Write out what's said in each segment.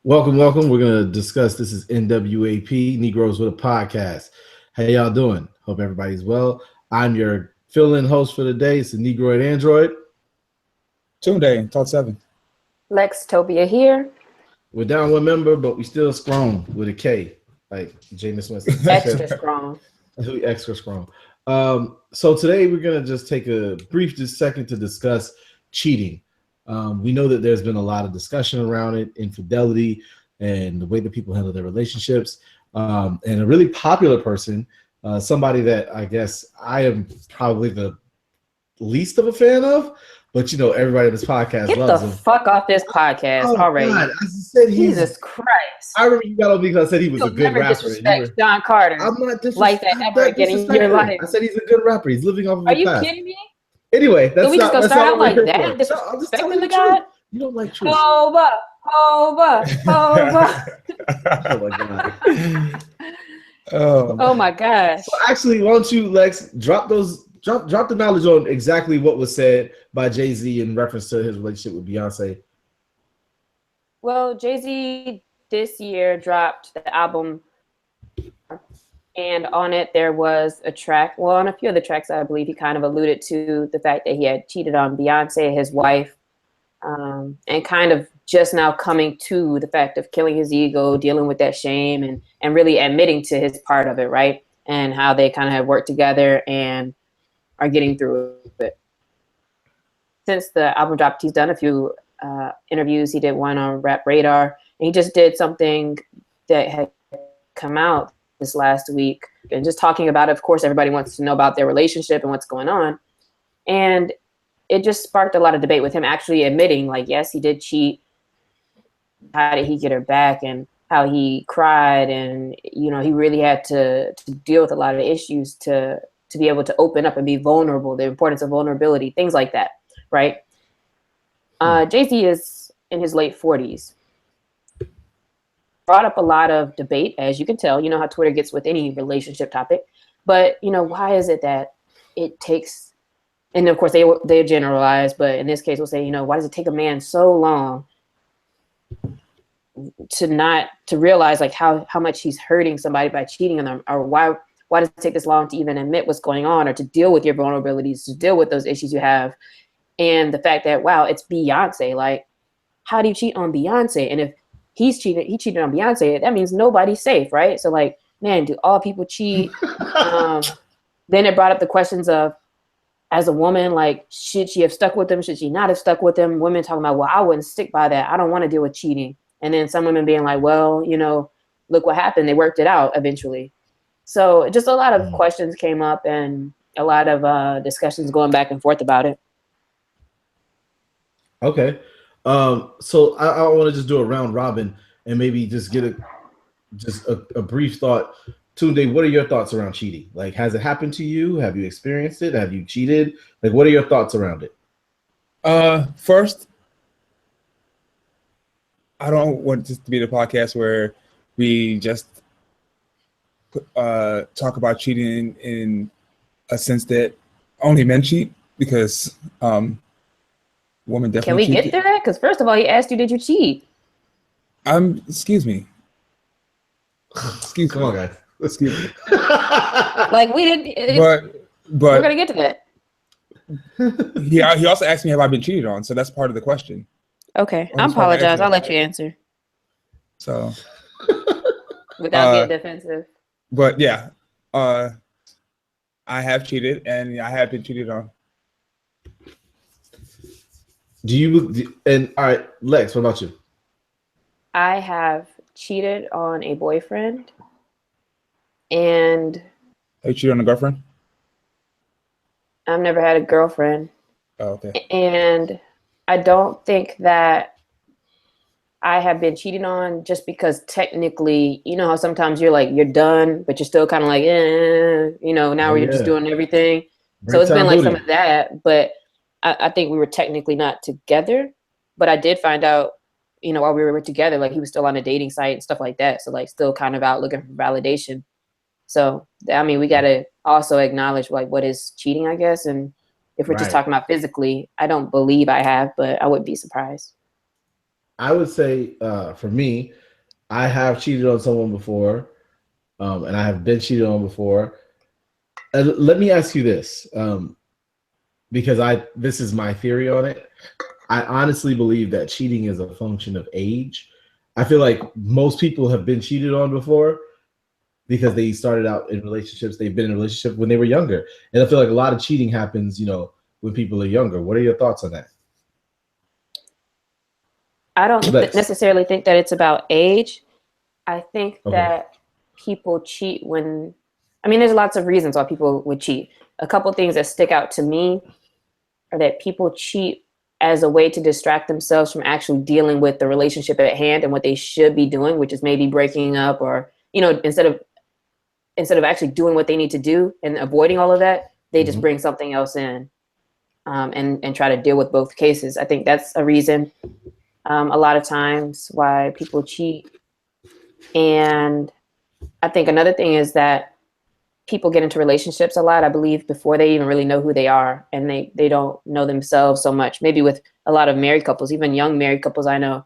Welcome. We're going to discuss, this is NWAP, Negroes with a Podcast. How y'all doing? Hope everybody's well. I'm your fill-in host for the day. It's the Negroid Android. Tunde, Talk 7. Lex Tobia here. We're down one member, but we still strong with a K, like Jameis Winston. Extra strong. Extra strong. So today we're going to just take a brief second to discuss cheating. We know that there's been a lot of discussion around it, infidelity, and the way that people handle their relationships. And a really popular person, somebody that I guess I am probably the least of a fan of, but you know, everybody in this podcast loves him. Get the fuck off this podcast already. God, I said Jesus Christ. I remember you got on me because I said he was a good never rapper. Disrespect Shawn Carter. I'm not like that ever again in your life. I said he's a good rapper. He's living off of Are you past. kidding me? Anyway, that's we not, just gonna start out like that? I'm just telling Disrespecting the guy? guy? You don't like truth. Over. Oh my god. Oh my gosh. So actually, why don't you, Lex, drop the knowledge on exactly what was said by Jay-Z in reference to his relationship with Beyonce. Well, Jay-Z this year dropped the album, and on it there was a track, well, on a few of the tracks, I believe he kind of alluded to the fact that he had cheated on Beyonce, his wife, and kind of just now coming to the fact of killing his ego, dealing with that shame, and really admitting to his part of it, right? And how they kind of have worked together and are getting through it. Since the album dropped, he's done a few interviews. He did one on Rap Radar, and he just did something that had come out this last week, and just talking about it. Of course, everybody wants to know about their relationship and what's going on. And it just sparked a lot of debate with him actually admitting, like, yes, he did cheat. How did he get her back? And how he cried. And, you know, he really had to deal with a lot of issues to be able to open up and be vulnerable, the importance of vulnerability, things like that, right? Jay-Z is in his late 40s. Brought up a lot of debate, as you can tell. You know how Twitter gets with any relationship topic. But, you know, why is it that it takes, and of course they generalize, but in this case we'll say, you know, why does it take a man so long to realize like how much he's hurting somebody by cheating on them? Or why does it take this long to even admit what's going on, or to deal with your vulnerabilities, to deal with those issues you have? And the fact that, wow, it's Beyonce. Like, how do you cheat on Beyonce? And if he cheated on Beyonce, that means nobody's safe, right? So like, man, do all people cheat? Then it brought up the questions of, as a woman, like, should she have stuck with him? Should she not have stuck with him? Women talking about, well, I wouldn't stick by that. I don't want to deal with cheating. And then some women being like, well, you know, look what happened. They worked it out eventually. So just a lot of questions came up, and a lot of discussions going back and forth about it. Okay. So I want to just do a round robin and maybe just get a brief thought. Tunde, what are your thoughts around cheating? Like, has it happened to you? Have you experienced it? Have you cheated? Like, what are your thoughts around it? First, I don't want this to be the podcast where we just talk about cheating in a sense that only men cheat, because women definitely cheat. Can we get to that? Because first of all, he asked you, did you cheat? Excuse me. Come on, guys. Excuse me. Like, we didn't. But we're gonna get to that. He also asked me, have I been cheated on? So that's part of the question. Okay, I apologize. I'll let you answer. So, without being defensive. But yeah, I have cheated, and I have been cheated on. And all right, Lex, what about you? I have cheated on a boyfriend, and have you cheated on a girlfriend? I've never had a girlfriend. Oh, okay. And I don't think that I have been cheated on, just because technically, you know how sometimes you're like, you're done, but you're still kind of like, you know, now we're just doing everything. So it's been like some of that, but I think we were technically not together. But I did find out, you know, while we were together, like, he was still on a dating site and stuff like that. So like, still kind of out looking for validation. So, I mean, we got to also acknowledge like what is cheating, I guess. And if we're just talking about physically, I don't believe I have, but I wouldn't be surprised. I would say for me, I have cheated on someone before, and I have been cheated on before. Let me ask you this, because this is my theory on it. I honestly believe that cheating is a function of age. I feel like most people have been cheated on before because they started out in relationships. They've been in a relationship when they were younger, and I feel like a lot of cheating happens, when people are younger. What are your thoughts on that? I don't necessarily think that it's about age. I think Okay. that people cheat there's lots of reasons why people would cheat. A couple things that stick out to me are that people cheat as a way to distract themselves from actually dealing with the relationship at hand and what they should be doing, which is maybe breaking up, or, instead of actually doing what they need to do and avoiding all of that, they just bring something else in, and try to deal with both cases. I think that's a reason, a lot of times, why people cheat. And I think another thing is that people get into relationships a lot, I believe, before they even really know who they are, and they don't know themselves so much. Maybe with a lot of married couples, even young married couples I know.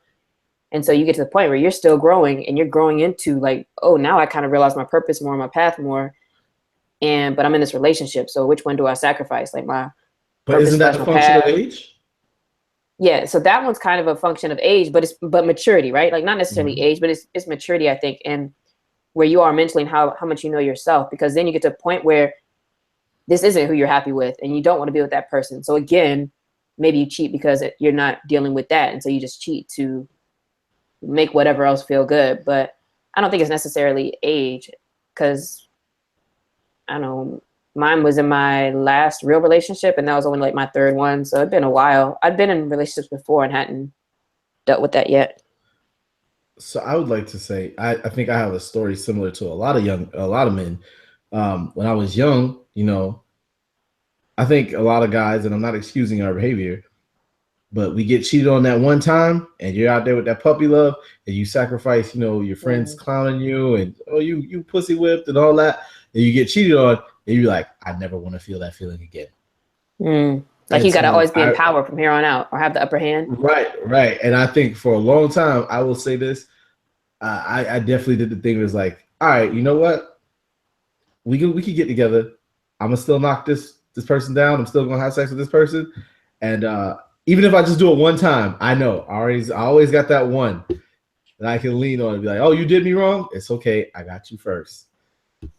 And so you get to the point where you're still growing, and you're growing into like, oh, now I kind of realize my purpose more, my path more. But I'm in this relationship, so which one do I sacrifice? Like my But purpose isn't that slash a my function of path. age? Yeah, so that one's kind of a function of age, but maturity, right? Like not necessarily age, but it's maturity, I think, and where you are mentally and how much you know yourself. Because then you get to a point where this isn't who you're happy with, and you don't want to be with that person. So again, maybe you cheat because you're not dealing with that, and so you just cheat to make whatever else feel good. But I don't think it's necessarily age, because I don't know, mine was in my last real relationship, and that was only like my third one, so it'd been a while. I'd been in relationships before and hadn't dealt with that yet. So I would like to say I think I have a story similar to a lot of men. When I was young, I think a lot of guys, and I'm not excusing our behavior, but we get cheated on that one time, and you're out there with that puppy love, and you sacrifice, your friends clowning you, and you pussy whipped and all that, and you get cheated on, and you're like, I never want to feel that feeling again. Like, and you got to always be in power from here on out, or have the upper hand. Right. And I think for a long time, I will say this, I definitely did the thing that was like, all right, you know what? We could get together. I'm gonna still knock this person down. I'm still gonna have sex with this person, and even if I just do it one time, I know I always got that one that I can lean on and be like, oh, you did me wrong. It's okay. I got you first.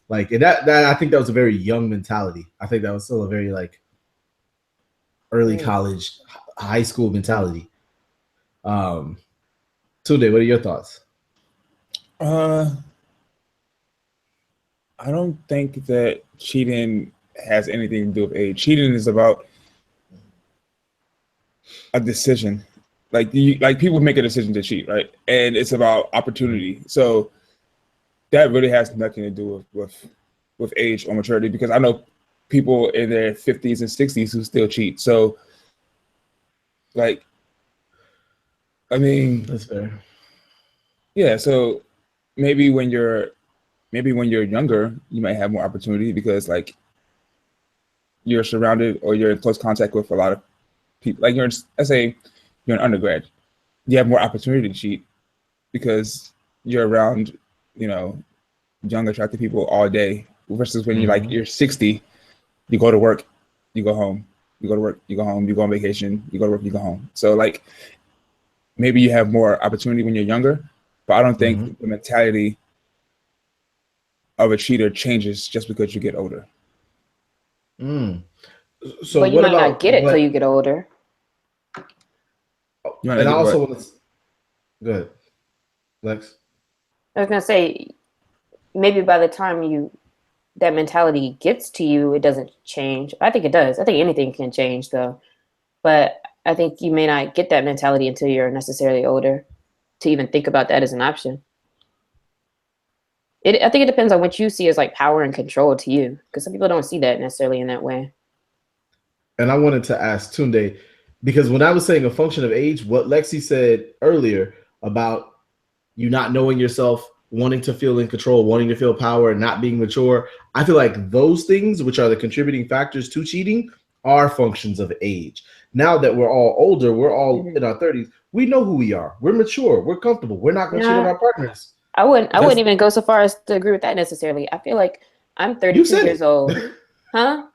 Like, and that I think that was a very young mentality. I think that was still a very like early college, high school mentality. Tunde, what are your thoughts? I don't think that cheating has anything to do with age. Cheating is about a decision. Like people make a decision to cheat, right? And it's about opportunity. So that really has nothing to do with age or maturity, because I know people in their 50s and 60s who still cheat. So like, I mean, that's fair. Yeah, so maybe when you're younger, you might have more opportunity because like you're surrounded or you're in close contact with a lot of people. Like let's say you're an undergrad, you have more opportunity to cheat because you're around, young, attractive people all day. Versus when you're 60, you go to work, you go home, you go to work, you go home, you go on vacation, you go to work, you go home. So like maybe you have more opportunity when you're younger, but I don't think the mentality of a cheater changes just because you get older. So but you might not get it till you get older. And I also want to go ahead, Lex. I was gonna say, maybe by the time that mentality gets to you, it doesn't change. I think it does. I think anything can change though, but I think you may not get that mentality until you're necessarily older to even think about that as an option. I think it depends on what you see as like power and control to you, because some people don't see that necessarily in that way. And I wanted to ask Tunde, because when I was saying a function of age, what Lexi said earlier about you not knowing yourself, wanting to feel in control, wanting to feel power, and not being mature, I feel like those things, which are the contributing factors to cheating, are functions of age. Now that we're all older, we're all in our 30s, We know who we are. We're mature. We're comfortable. We're not going to cheat on our partners. I wouldn't even go so far as to agree with that necessarily. I feel like I'm 32 years old. Huh?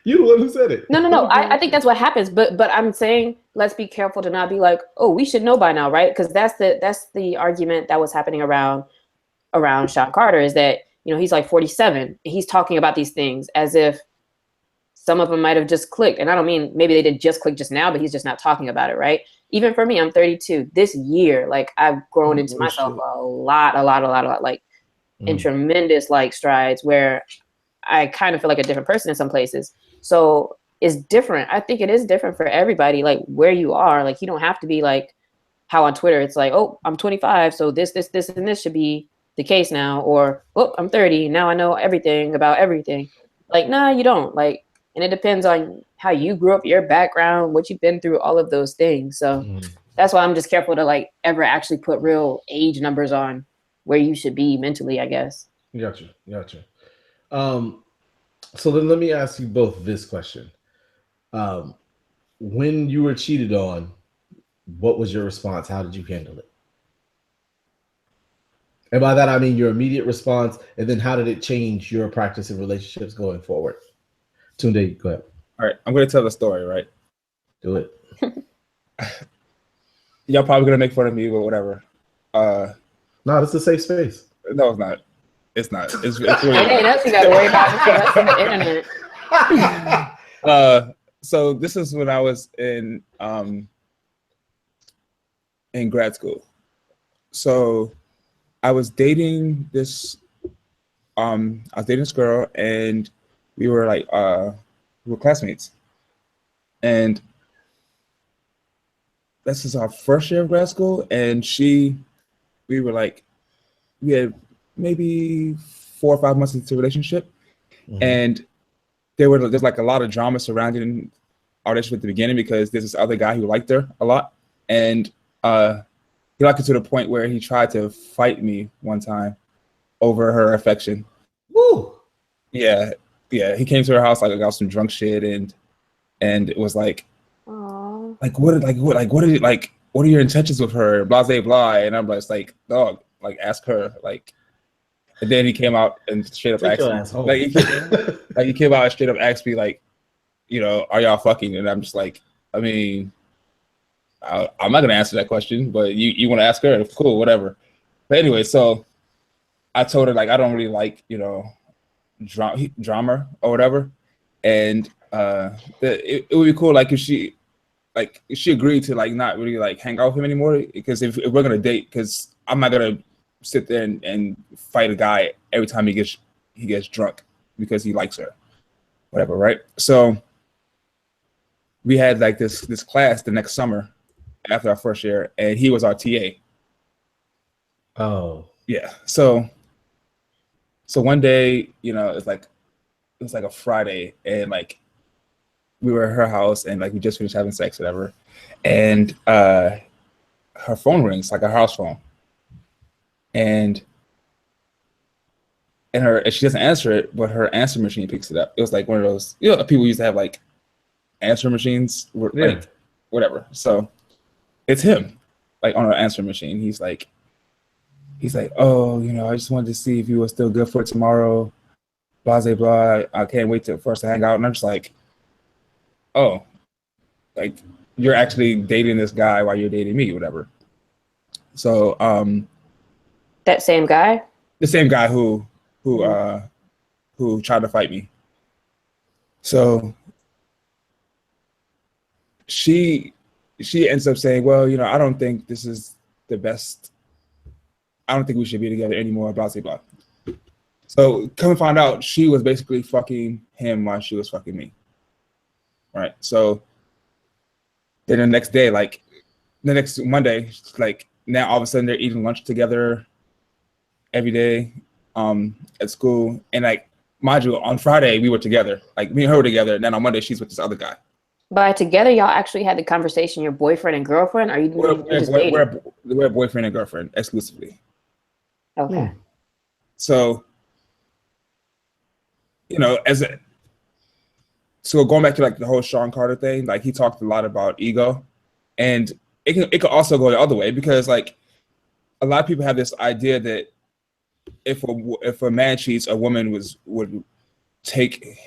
You the one who said it. No. I think that's what happens. But I'm saying let's be careful to not be like, oh, we should know by now, right? Because that's the argument that was happening around Shawn Carter, is that, you know, he's like 47. He's talking about these things as if some of them might have just clicked. And I don't mean maybe they did just click just now, but he's just not talking about it, right? Even for me, I'm 32. This year, like, I've grown into myself a lot, like in tremendous like strides, where I kind of feel like a different person in some places. So it's different. I think it is different for everybody, like where you are. Like, you don't have to be like how on Twitter it's like, oh, I'm 25, so this, and this should be the case now. Or, oh, I'm 30, now I know everything about everything. Like, nah, you don't. Like, and it depends on how you grew up, your background, what you've been through, all of those things. So that's why I'm just careful to like ever actually put real age numbers on where you should be mentally, I guess. Gotcha. So then let me ask you both this question. When you were cheated on, what was your response? How did you handle it? And by that, I mean your immediate response, and then how did it change your practice in relationships going forward? Tunde, go ahead. All right, I'm going to tell the story, right? Do it. Y'all probably going to make fun of me, but whatever. No, this is a safe space. No, it's not. It's not. It's really ain't nothing you got to worry about. That's on the internet. So this is when I was in grad school. So I was dating this girl, and we were like we were classmates. And this is our first year of grad school, and we had maybe 4 or 5 months into the relationship, and there's like a lot of drama surrounding our relationship at the beginning, because there's this other guy who liked her a lot, and he liked her to the point where he tried to fight me one time over her affection. Woo! Yeah. He came to her house like got some drunk shit, and it was like, what are your intentions with her? Blah blah blah. And I'm like, dog, like, ask her. Like, and then he came out and straight up asked me, he came out and straight up asked me, like, you know, are y'all fucking? And I'm just like, I mean, I'm not gonna answer that question, but you want to ask her? Cool, whatever. But anyway, so I told her, like, I don't really like, you know, drama or whatever, and it would be cool, like, if she agreed to like not really like hang out with him anymore, because if we're gonna date, because I'm not gonna sit there and fight a guy every time he gets drunk because he likes her, whatever, right? So we had like this class the next summer after our first year, and he was our TA. Oh yeah. So one day, you know, it was like a Friday, and like we were at her house, and like we just finished having sex, whatever, and her phone rings, like her house phone, and she doesn't answer it, but her answer machine picks it up. It was like one of those, you know, people used to have like answer machines, like whatever. So it's him, like, on her answer machine. He's like, oh, you know, I just wanted to see if you were still good for tomorrow, blah blah blah. I can't wait for us to hang out. And I'm just like, oh, like, you're actually dating this guy while you're dating me, whatever. So that same guy, the same guy who tried to fight me. So she ends up saying, well, you know, I don't think this is the best. I don't think we should be together anymore, blah blah blah. So come and find out, she was basically fucking him while she was fucking me. Right. So then the next day, like the next Monday, like, now all of a sudden they're eating lunch together every day at school. And like, mind you, on Friday we were together, like me and her were together, and then on Monday she's with this other guy. By together, y'all actually had the conversation, you're boyfriend and girlfriend? Or we're boyfriend and girlfriend exclusively. Okay. So, you know, so going back to like the whole Shawn Carter thing, like, he talked a lot about ego, and it could also go the other way, because like a lot of people have this idea that if a man cheats, a woman would take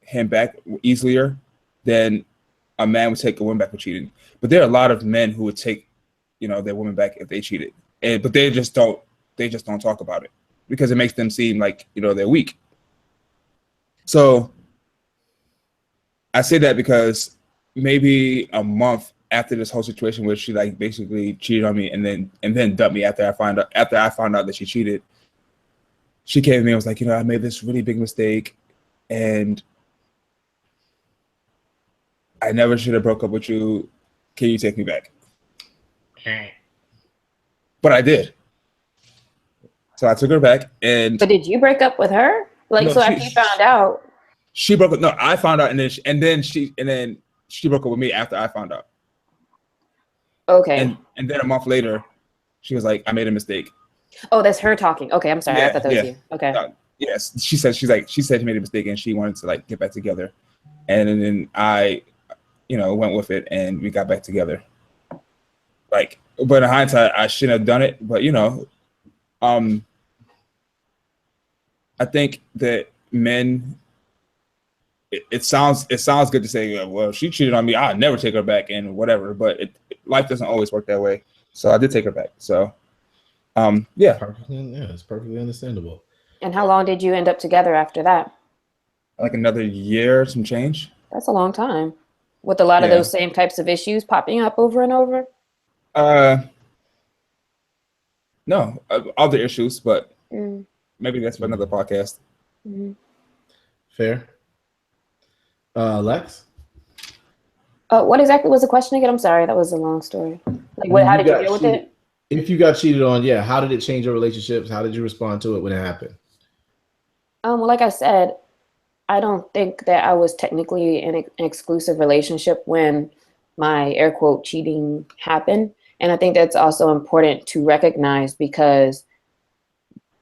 him back easier than a man would take a woman back for cheating. But there are a lot of men who would take, their woman back if they cheated, but they just don't talk about it because it makes them seem like they're weak. So I say that because maybe a month after this whole situation where she like basically cheated on me and then dumped me after I found out that she cheated, she came to me and was like, I made this really big mistake and I never should have broke up with you. Can you take me back? But I did. So I took her back. But did you break up with her? Like, no, so after you found out? She broke up. No, I found out, and then she broke up with me after I found out. Okay. And then a month later, she was like, I made a mistake. Oh, that's her talking. Okay, I'm sorry. I thought that was you. Okay. Yes, she said she made a mistake and she wanted to like get back together, and then I, went with it and we got back together. Like, but in hindsight, I shouldn't have done it. But I think that men. It sounds good to say, well, she cheated on me, I'll never take her back and whatever. But life doesn't always work that way. So I did take her back. So, yeah, it's perfectly understandable. And how long did you end up together after that? Like another year, some change. That's a long time. With a lot of those same types of issues popping up over and over? No, other issues, but maybe that's for another podcast. Mm-hmm. Fair. Lex? What exactly was the question again? I'm sorry, that was a long story. Like, how did you deal with it? If you got cheated on, how did it change your relationships? How did you respond to it when it happened? Well, like I said, I don't think that I was technically in an exclusive relationship when my air quote cheating happened. And I think that's also important to recognize because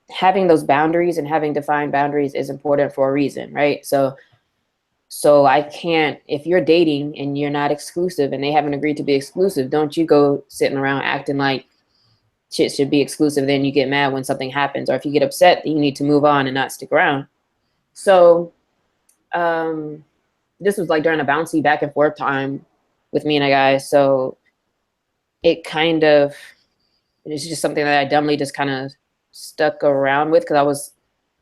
having those boundaries and having defined boundaries is important for a reason, right? So I can't, if you're dating and you're not exclusive and they haven't agreed to be exclusive, don't you go sitting around acting like shit should be exclusive. Then you get mad when something happens, or if you get upset, you need to move on and not stick around. So this was like during a bouncy back and forth time with me and a guy. So it's just something that I dumbly just kind of stuck around with because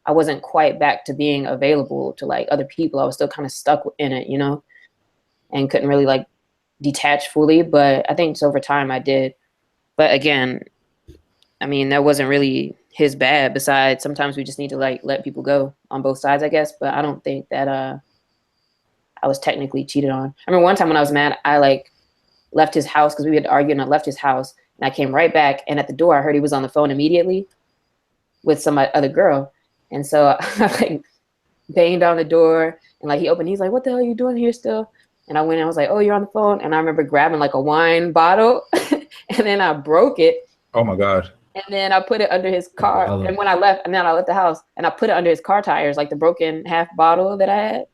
I wasn't quite back to being available to like other people. I was still kind of stuck in it, and couldn't really like detach fully. But I think over time I did. But again, I mean, that wasn't really his bad. Besides, sometimes we just need to like let people go on both sides, I guess. But I don't think that I was technically cheated on. I remember one time when I was mad, I like left his house because we had argued, and I left his house and I came right back. And at the door, I heard he was on the phone immediately with some other girl. And so I like banged on the door and like he opened, he's like, what the hell are you doing here still? And I went and I was like, oh, you're on the phone. And I remember grabbing like a wine bottle and then I broke it. Oh my God. And then I put it under his car. And when I left the house and I put it under his car tires, like the broken half bottle that I had.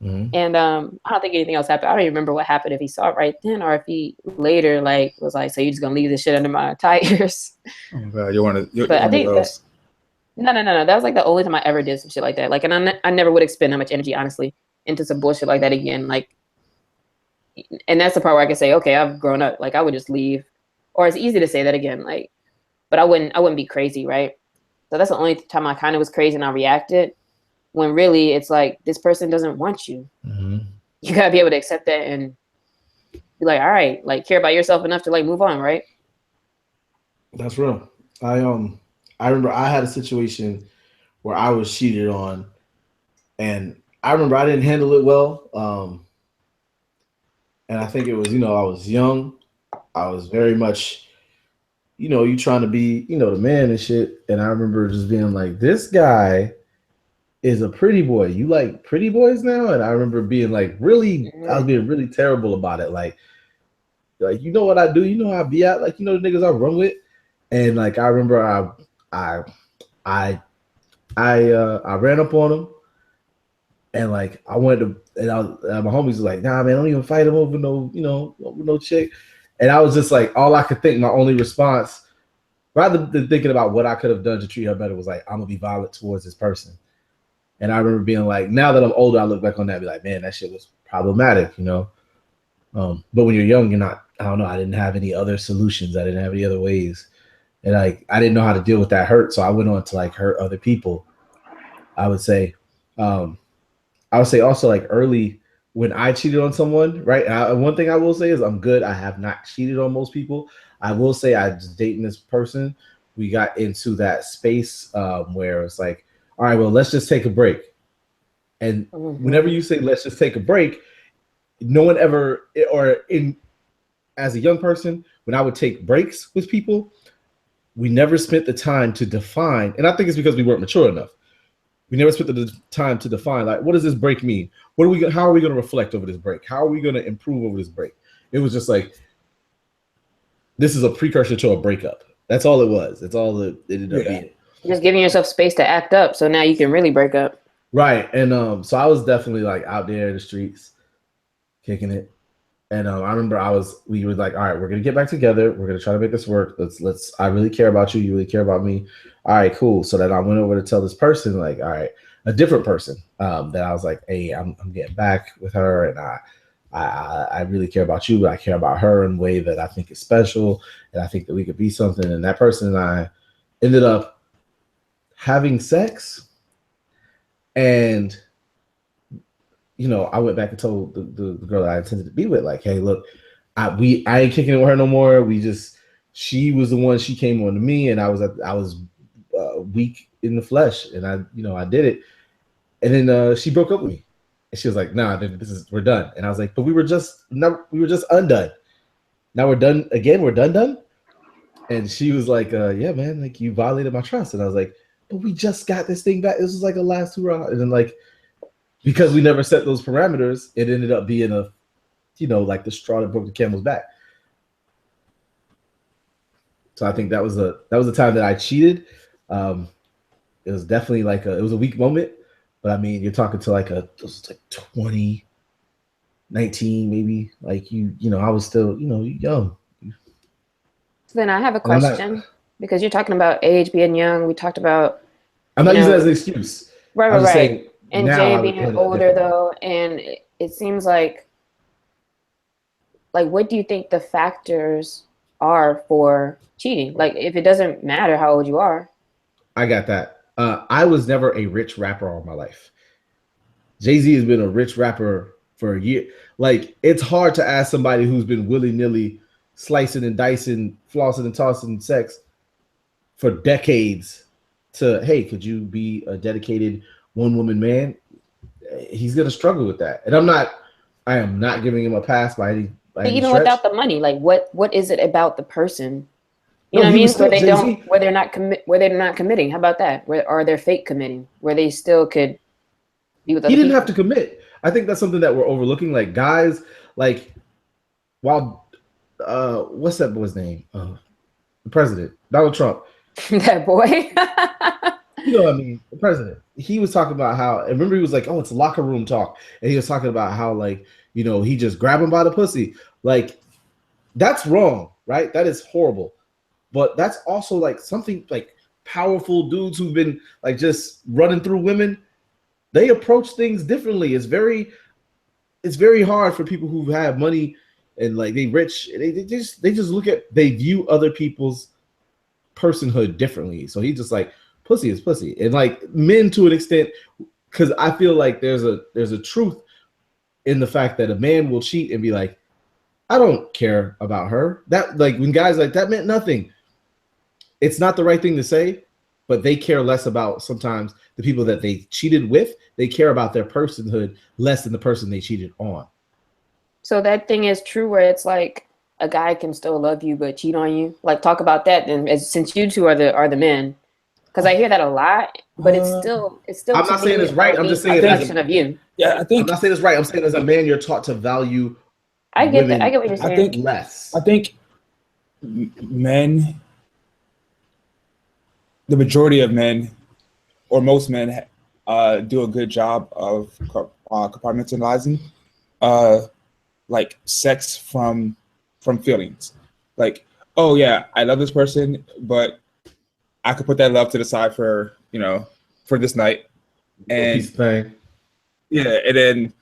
Mm-hmm. And I don't think anything else happened. I don't even remember what happened, if he saw it right then or if he later like was like, so you're just gonna leave this shit under my tires. Oh my God, you're one of those. No. That was like the only time I ever did some shit like that. Like, and I never would expend that much energy, honestly, into some bullshit like that again. Like, and that's the part where I can say, okay, I've grown up. Like, I would just leave, or it's easy to say that again. Like, but I wouldn't be crazy, right? So that's the only time I kind of was crazy and I reacted. When really, it's like this person doesn't want you. Mm-hmm. You gotta be able to accept that and be like, all right, like care about yourself enough to like move on, right? That's real. I remember I had a situation where I was cheated on, and I remember I didn't handle it well. And I think it was, I was young. I was very much, you trying to be, the man and shit. And I remember just being like, this guy is a pretty boy. You like pretty boys now? And I remember being like, really, I was being really terrible about it. Like, you know what I do? You know how I be at? Like, the niggas I run with. And like, I remember I ran up on him, and like my homies was like, nah, man, don't even fight him over no chick. And I was just like, all I could think, my only response, rather than thinking about what I could have done to treat her better, was like, I'm gonna be violent towards this person. And I remember being like, now that I'm older, I look back on that and be like, man, that shit was problematic, you know. But when you're young, you're not. I don't know. I didn't have any other solutions. I didn't have any other ways, and like I didn't know how to deal with that hurt. So I went on to like hurt other people. I would say, also like early when I cheated on someone, right? One thing I will say is I'm good. I have not cheated on most people. I will say I just dating this person. We got into that space where it's like, all right, well, let's just take a break. And whenever you say let's just take a break, no one ever, or in as a young person, when I would take breaks with people, we never spent the time to define, and I think it's because we weren't mature enough. We never spent the time to define, like, what does this break mean? How are we going to reflect over this break? How are we going to improve over this break? It was just like, this is a precursor to a breakup. That's all it was. That's all it ended up being. Just giving yourself space to act up, so now you can really break up. Right, and so I was definitely like out there in the streets, kicking it. And I remember we were like, all right, we're gonna get back together. We're gonna try to make this work. I really care about you. You really care about me. All right, cool. So then I went over to tell this person, like, all right, a different person, that I was like, hey, I'm getting back with her, and I really care about you. I care about her in a way that I think is special, and I think that we could be something. And that person and I ended up having sex, and you know, I went back and told the girl that I intended to be with, like, hey, look, I ain't kicking it with her no more. She was the one. She came on to me, and I was weak in the flesh, and I did it. And then she broke up with me, and she was like, nah, we're done. And I was like, but we were just undone. Now we're done again. We're done. And she was like, yeah, man, like you violated my trust. And I was like, but we just got this thing back. This was like a last hurrah. And then like, because we never set those parameters, it ended up being like the straw that broke the camel's back. So I think that was the time that I cheated. It was definitely like it was a weak moment, but I mean, you're talking to it was like 20, 19 maybe. Like I was still young. So then I have a question, because you're talking about age, being young. We talked about. I'm not using that as an excuse. Right. Saying, and Jay being older though, and it seems like what do you think the factors are for cheating? Like, if it doesn't matter how old you are. I got that. I was never a rich rapper all my life. Jay-Z has been a rich rapper for a year. Like, it's hard to ask somebody who's been willy-nilly slicing and dicing, flossing and tossing sex for decades to, hey, could you be a dedicated one-woman man? He's gonna struggle with that. And I am not giving him a pass by any even stretch. Without the money, like what is it about the person? You know what I mean? Where they're not committing. How about that? Or they're fake committing, where they still could be with other He didn't people. have to commit. I think that's something that we're overlooking. Like, guys, like, while what's that boy's name? The president, Donald Trump. That boy. You know what I mean? The president. He was talking about how, I remember he was like, oh, it's locker room talk. And he was talking about how, like, he just grabbed him by the pussy. Like, that's wrong, right? That is horrible. But that's also like something like powerful dudes who've been like just running through women. They approach things differently. It's very hard for people who have money and like they rich. They just they view other people's personhood differently. So he's just like, pussy is pussy. And like men to an extent, because I feel like there's a truth in the fact that a man will cheat and be like, I don't care about her. That, like, when guys like that meant nothing. It's not the right thing to say, but they care less about sometimes the people that they cheated with. They care about their personhood less than the person they cheated on. So that thing is true where it's like a guy can still love you but cheat on you. Like, talk about that then, since you two are the men. Because I hear that a lot, but it's still. I'm not saying it's right. I'm just saying it's a of you. Yeah, I think I'm not saying it's right. I'm saying as a man, you're taught to value. I get that. I get what you're saying. I think less. I think men, the majority of men, or most men, do a good job of compartmentalizing, like sex from from feelings. Like, oh yeah, I love this person, but I could put that love to the side for, for this night. And Piece of thing. yeah, and then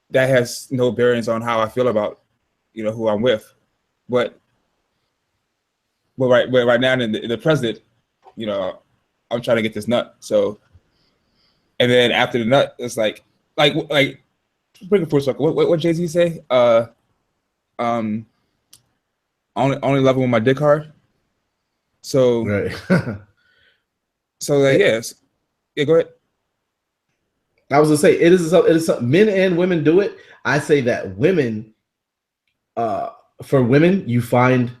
that has no bearings on how I feel about, who I'm with. But right now in the present, I'm trying to get this nut. So, and then after the nut, it's like bring it full circle. What Jay-Z say? Only love it when my dick hard. So Right. so yes, yeah. Go ahead. I was gonna say it is something men and women do it. I say that women, for women, you find.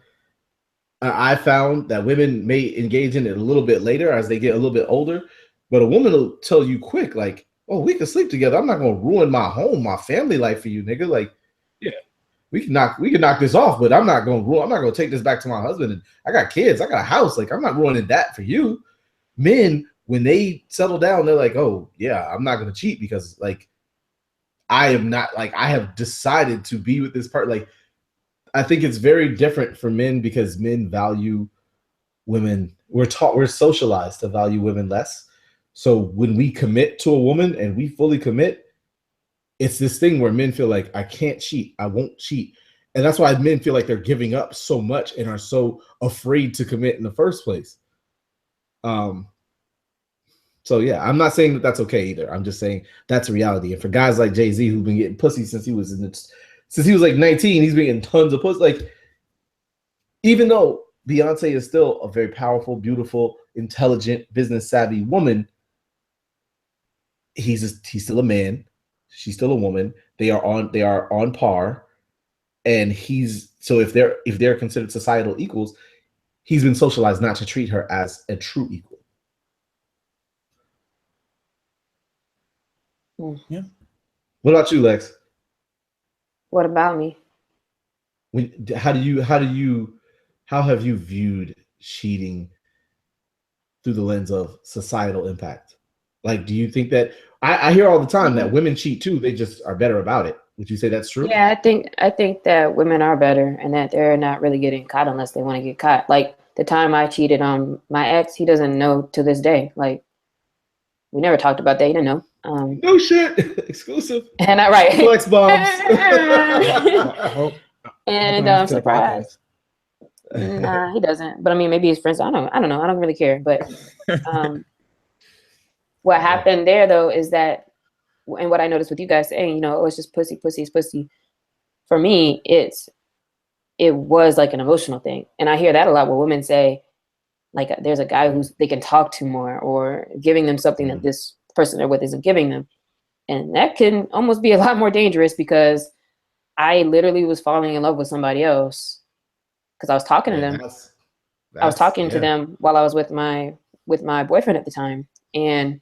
I found that women may engage in it a little bit later as they get a little bit older, but a woman will tell you quick, like, "Oh, we can sleep together. I'm not gonna ruin my home, my family life for you, nigga." Like, yeah, we can knock this off, but I'm not gonna take this back to my husband. And I got kids, I got a house. Like, I'm not ruining that for you. Men, when they settle down, they're like, "Oh yeah, I'm not gonna cheat because like I am not like I have decided to be with this part." Like, I think it's very different for men because men value women. We're socialized to value women less. So when we commit to a woman and we fully commit, it's this thing where men feel like I can't cheat, I won't cheat. And that's why men feel like they're giving up so much and are so afraid to commit in the first place. So yeah, I'm not saying that that's okay either. I'm just saying that's a reality. And for guys like Jay-Z who've been getting pussy since he was like 19, he's been getting tons of pussy. Like, even though Beyonce is still a very powerful, beautiful, intelligent, business savvy woman, he's still a man. She's still a woman. They are on par. And if they're considered societal equals, he's been socialized not to treat her as a true equal. Yeah. What about you, Lex? What about me? How have you viewed cheating through the lens of societal impact? Like, do you think that I hear all the time that women cheat too, they just are better about it? Would you say that's true? Yeah, I think that women are better and that they're not really getting caught unless they want to get caught. Like the time I cheated on my ex, he doesn't know to this day. Like, we never talked about that. He didn't know. No shit. Exclusive. And I right. Flex bombs. And I'm surprised. Nah, he doesn't. But I mean, maybe his friends. I don't know. I don't really care. But what happened there though is that, and what I noticed with you guys saying, oh, it's just pussy, it's pussy. For me, it was like an emotional thing, and I hear that a lot where women say, like, there's a guy who's they can talk to more, or giving them something that this person they're with isn't giving them, and that can almost be a lot more dangerous because I literally was falling in love with somebody else because I was talking to them. I was talking to them while I was with my boyfriend at the time, and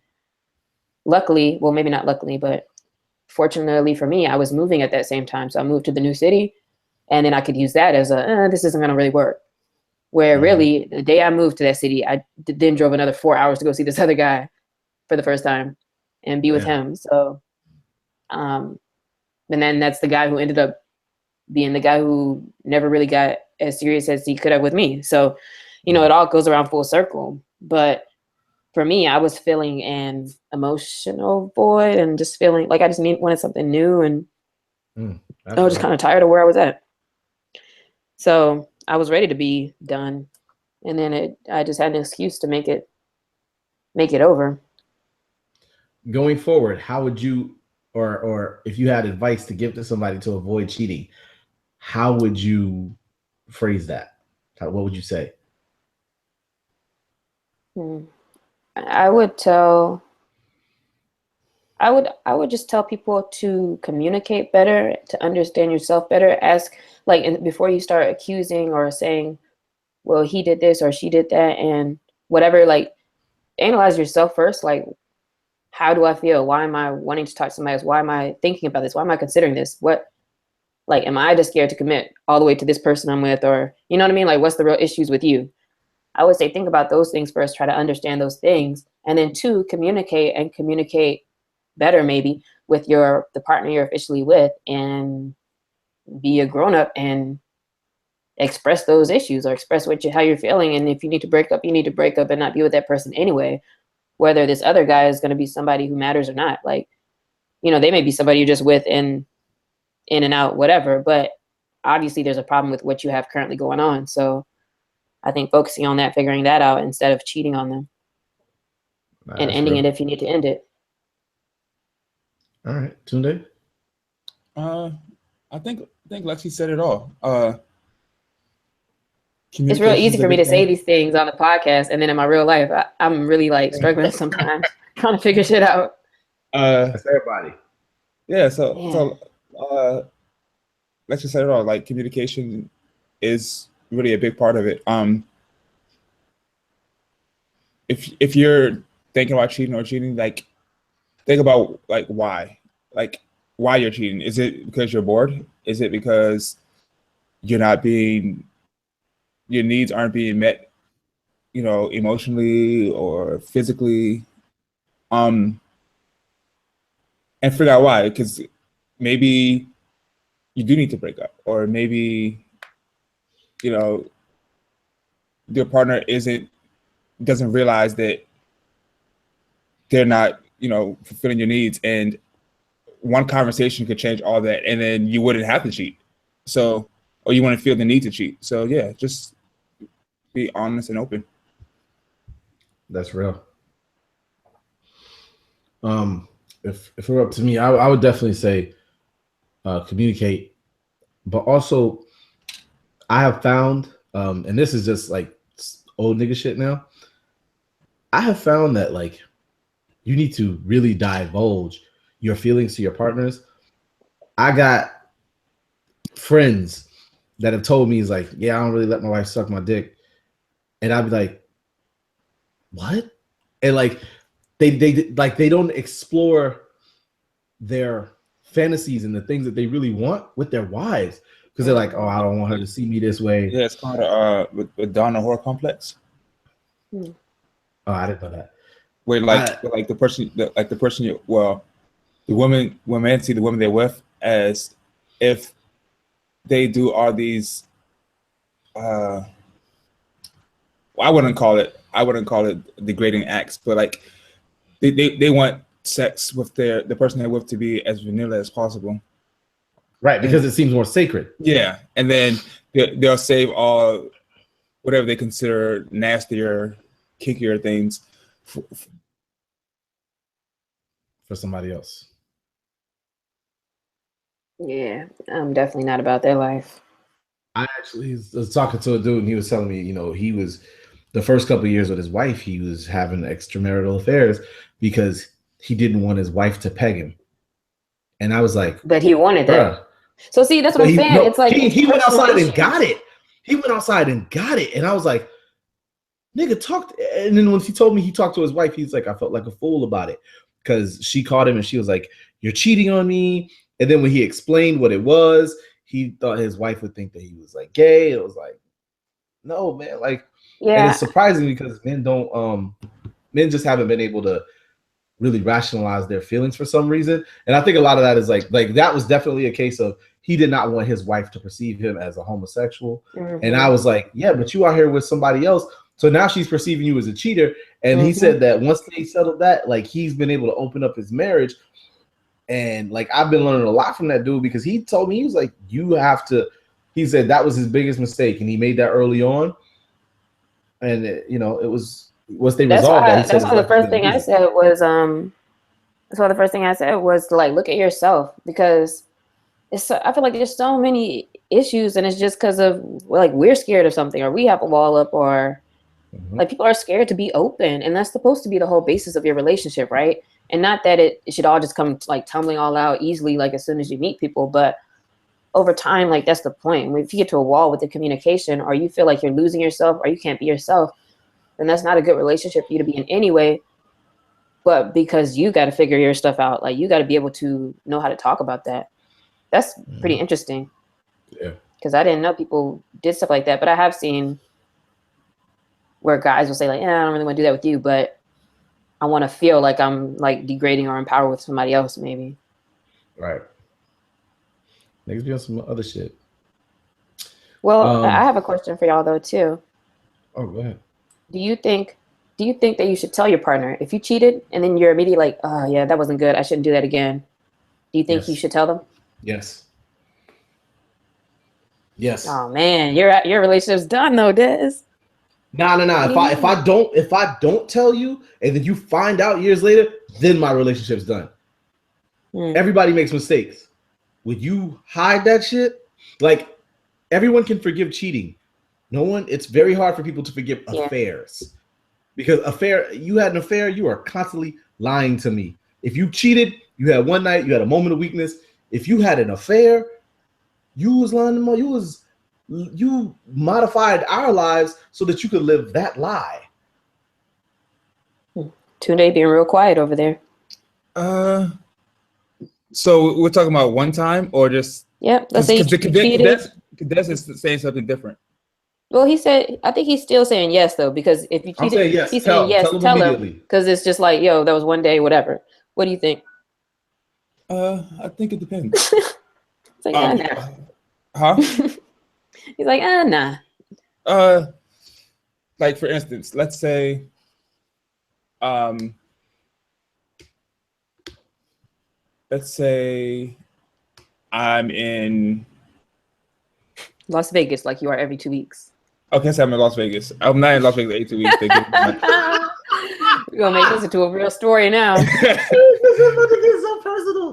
luckily, well, maybe not luckily, but fortunately for me, I was moving at that same time. So I moved to the new city, and then I could use that as this isn't going to really work. Where really, the day I moved to that city, I then drove another 4 hours to go see this other guy for the first time and be with him. So, and then that's the guy who ended up being the guy who never really got as serious as he could have with me. So, it all goes around full circle. But for me, I was feeling an emotional void and just feeling like I just wanted something new, and I was just kind of tired of where I was at. So I was ready to be done, and then I just had an excuse to make it over. Going forward, how would you, or if you had advice to give to somebody to avoid cheating, how would you phrase that? What would you say? I would just tell people to communicate better, to understand yourself better. Ask, before you start accusing or saying, well, he did this or she did that and whatever, analyze yourself first. Like, how do I feel? Why am I wanting to talk to somebody else? Why am I thinking about this? Why am I considering this? Am I just scared to commit all the way to this person I'm with? Or, you know what I mean? Like, what's the real issues with you? I would say think about those things first, try to understand those things. And then 2, communicate better maybe with the partner you're officially with, and be a grown up and express those issues or express how you're feeling. And if you need to break up, you need to break up and not be with that person anyway, whether this other guy is going to be somebody who matters or not. Like, you know, they may be somebody you're just with in and out, whatever, but obviously there's a problem with what you have currently going on. So I think focusing on that, figuring that out instead of cheating on them and ending it if you need to end it. All right, Tunde? I think Lexi said it all. It's real easy for me to say these things on the podcast, and then in my real life, I'm really like struggling sometimes trying to figure shit out. That's everybody. Yeah. So Lexi said it all. Like, communication is really a big part of it. If you're thinking about cheating, like, think about like why you're cheating. Is it because you're bored? Is it because your needs aren't being met, you know, emotionally or physically? And figure out why, because maybe you do need to break up, or maybe, you know, your partner doesn't realize that they're not, you know, fulfilling your needs, and one conversation could change all that, and then you wouldn't have to cheat. So, or you wouldn't feel the need to cheat. So yeah, just be honest and open. That's real. If it were up to me, I would definitely say communicate, but also I have found, and this is just like old nigga shit now, I have found that like you need to really divulge your feelings to your partners. I got friends that have told me, is like, yeah, I don't really let my wife suck my dick. And I'd be like, what? And like they don't explore their fantasies and the things that they really want with their wives, because they're like, oh, I don't want her to see me this way. Yeah, it's called with Donna Horror Complex. Oh, I didn't know that. Where the woman, when men see the woman they're with as if they do all these I wouldn't call it degrading acts, but like they want sex with the person they're with to be as vanilla as possible. Right, because it seems more sacred. Yeah, and then they'll save all whatever they consider nastier, kinkier things for somebody else. Yeah, I'm definitely not about that life. I actually was talking to a dude, and he was telling me, you know, he was the first couple of years with his wife, he was having extramarital affairs because he didn't want his wife to peg him. And I was like, but he wanted that. So see, that's what I'm saying. No, it's like he went outside and got it. He went outside and got it, and I was like, nigga, talk. And then when he told me he talked to his wife, he's like, I felt like a fool about it because she caught him and she was like, you're cheating on me. And then when he explained what it was, he thought his wife would think that he was like gay. It was like, no, man. Like, yeah. And it's surprising because men just haven't been able to really rationalize their feelings for some reason. And I think a lot of that is like that was definitely a case of he did not want his wife to perceive him as a homosexual. Mm-hmm. And I was like, yeah, but you are here with somebody else. So now she's perceiving you as a cheater. And he said that once they settled that, like he's been able to open up his marriage. And like I've been learning a lot from that dude because he told me, he was like, he said that was his biggest mistake. And he made that early on. And it was once they resolved that. That's why the first thing I said was to like look at yourself, because I feel like there's so many issues, and it's just because of like we're scared of something, or we have a wall up, or like people are scared to be open, and that's supposed to be the whole basis of your relationship, right? And not that it should all just come like tumbling all out easily, like as soon as you meet people, but over time, like that's the point. If you get to a wall with the communication, or you feel like you're losing yourself, or you can't be yourself, then that's not a good relationship for you to be in anyway. But because you got to figure your stuff out, like you got to be able to know how to talk about that. That's pretty interesting. Yeah. Because I didn't know people did stuff like that, but I have seen where guys will say like, yeah, I don't really want to do that with you, but I want to feel like I'm like degrading or empowered with somebody else, maybe. Right. Niggas be on some other shit. Well, I have a question for y'all though too. Oh, go ahead. Do you think that you should tell your partner if you cheated and then you're immediately like, oh yeah, that wasn't good, I shouldn't do that again? Do you think you Yes. should tell them? Yes. Yes. Oh man, your relationship's done though, Des. No. If I don't tell you and then you find out years later, then my relationship's done. Everybody makes mistakes. When you hide that shit, like everyone can forgive cheating. No one, it's very hard for people to forgive affairs. Because you had an affair, you are constantly lying to me. If you cheated, you had one night, you had a moment of weakness. If you had an affair, you was lying to me. You modified our lives so that you could live that lie. Tunde being real quiet over there. So we're talking about one time or just? Yep. Let's say you cheated. Des is saying something different. Well, he said, I think he's still saying yes though, because if you cheated, I'm saying yes. he's saying yes. Tell him because it's just like, yo, that was one day, whatever. What do you think? I think it depends. It's like, nah. Huh? He's like, nah. Like for instance, let's say, I'm in Las Vegas, like you are every 2 weeks. Okay, so I'm in Las Vegas. I'm not in Las Vegas every 2 weeks. We're gonna make this into a real story now.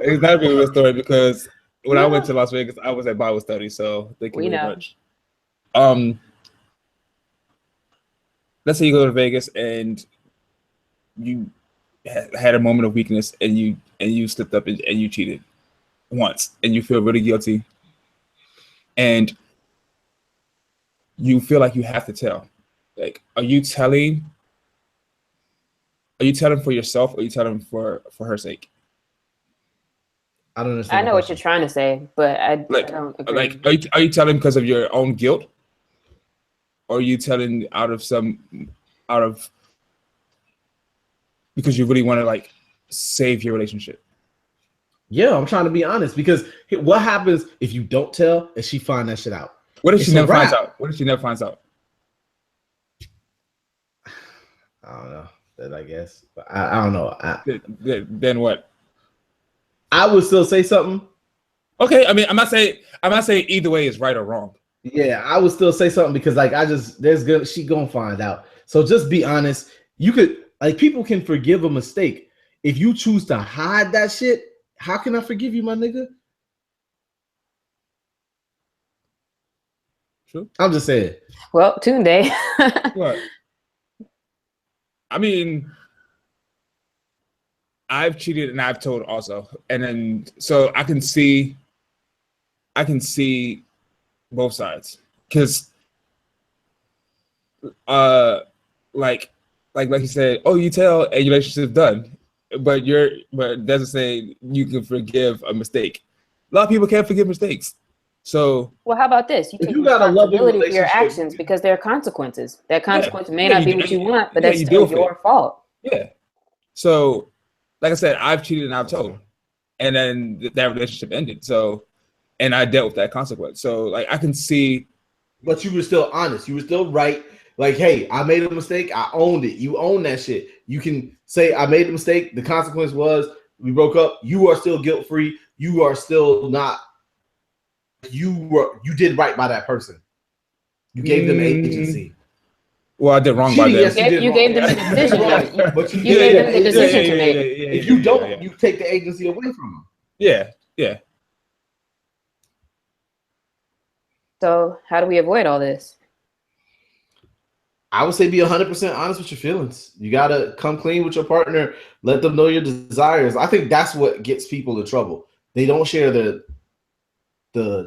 It's not a real story because when I went to Las Vegas, I was at Bible study, so thank you very much. Let's say you go to Vegas and you had a moment of weakness and you slipped up and you cheated once and you feel really guilty and you feel like you have to tell. Like, are you telling for yourself or are you telling for her sake? I don't understand. I know what you're trying to say, but I don't agree. Like, are you telling because of your own guilt? Or are you telling because you really want to like save your relationship? Yeah, I'm trying to be honest because what happens if you don't tell and she find that shit out? What if she never finds out? What if she never finds out? I don't know. Then I guess, but I don't know. Then what? I would still say something. Okay, I mean, I'm not saying either way is right or wrong. Yeah, I would still say something because like she gonna find out. So just be honest. You could people can forgive a mistake. If you choose to hide that shit, how can I forgive you, my nigga? True. I'm just saying. Well, Tunde. What? I mean, I've cheated and I've told also, and then so I can see both sides because, like you said, oh, you tell a relationship's done, but it doesn't say you can forgive a mistake. A lot of people can't forgive mistakes. So, well, how about this? You take responsibility for your actions because there are consequences. That consequence may not be what you want, but that's still your fault. Yeah. So, like I said, I've cheated and I've told, and then that relationship ended. So, and I dealt with that consequence. So, like, I can see. But you were still honest. You were still right. Like, hey, I made a mistake. I owned it. You own that shit. You can say, I made a mistake. The consequence was we broke up. You are still guilt-free. You are still not. You did right by that person. You gave them agency. Well, I did wrong by them. Yes, you gave them the decision. But you gave them the decision to make. If you don't, you take the agency away from them. Yeah. So how do we avoid all this? I would say be 100% honest with your feelings. You got to come clean with your partner. Let them know your desires. I think that's what gets people in trouble. They don't share the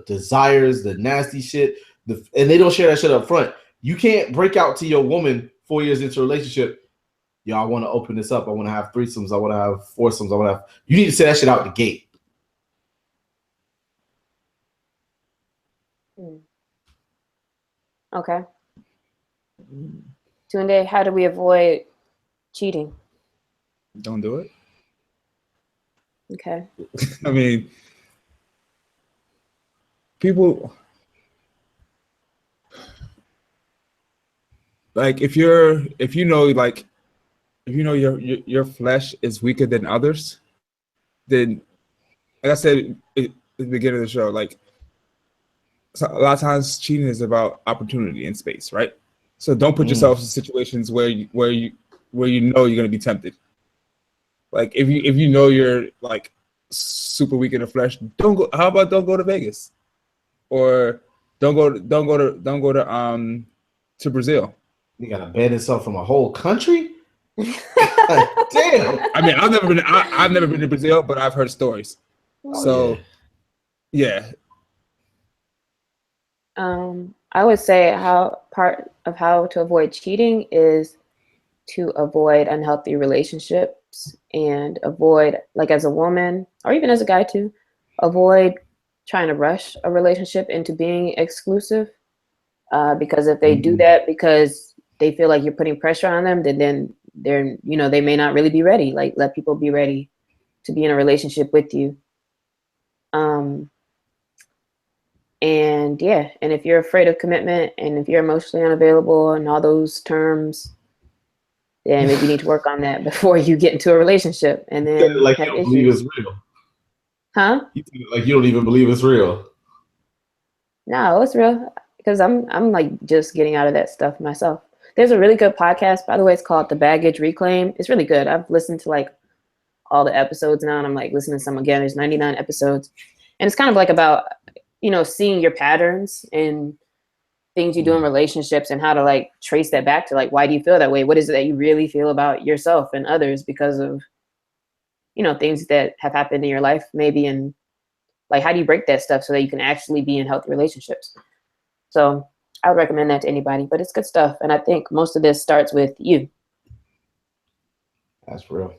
desires, the nasty shit, and they don't share that shit up front. You can't break out to your woman 4 years into a relationship. Yo, I want to open this up. I want to have threesomes. I want to have foursomes. You need to say that shit out the gate. Okay. Tunde, how do we avoid cheating? Don't do it. Okay. I mean, people like if you know your flesh is weaker than others, then like I said at the beginning of the show, like so a lot of times cheating is about opportunity and space, right? So don't put yourself in situations where you know you're gonna be tempted. Like if you know you're like super weak in the flesh, don't go. How about don't go to Vegas, or don't go to Brazil. You gotta ban himself from a whole country. God damn. I mean, I've never been to Brazil, but I've heard stories. So yeah. I would say part of how to avoid cheating is to avoid unhealthy relationships and avoid, like as a woman or even as a guy too, avoid trying to rush a relationship into being exclusive. Because if they do that because they feel like you're putting pressure on them, then they're, they may not really be ready. Like let people be ready to be in a relationship with you. And if you're afraid of commitment and if you're emotionally unavailable and all those terms, then maybe you need to work on that before you get into a relationship and then like have you don't issues. believe it's real. Huh? Like you don't even believe it's real. No, it's real because I'm like just getting out of that stuff myself. There's a really good podcast, by the way. It's called The Baggage Reclaim. It's really good. I've listened to like all the episodes now, and I'm like listening to some again. There's 99 episodes, and it's kind of like about seeing your patterns and things you do in relationships and how to like trace that back to like why do you feel that way? What is it that you really feel about yourself and others because of things that have happened in your life maybe, and like how do you break that stuff so that you can actually be in healthy relationships? So I would recommend that to anybody, but it's good stuff. And I think most of this starts with you. That's real.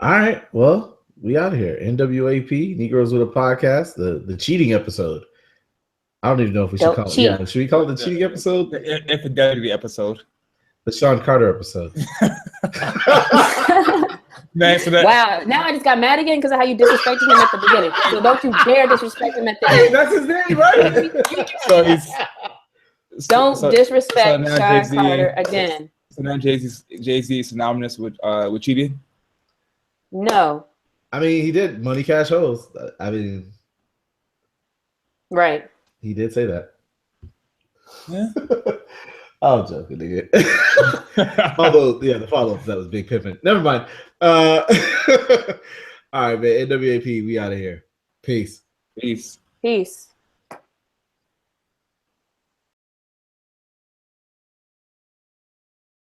All right. Well, we out of here. NWAP, Negroes with a Podcast, the cheating episode. I don't even know if we should call it. Yeah, should we call it the cheating episode? The infidelity episode. The Shawn Carter episode. Wow, now I just got mad again because of how you disrespected him at the beginning. So don't you dare disrespect him at the end. That's his name, right? Don't disrespect Shawn Carter again. So now Jay-Z is synonymous with cheating? No. I mean, he did Money Cash Hoes. I mean, right. He did say that. Yeah. I'm joking, nigga. Although, the follow-up that was Big Pimpin'. Never mind. All right, man. NWAP, we out of here. Peace. Peace. Peace.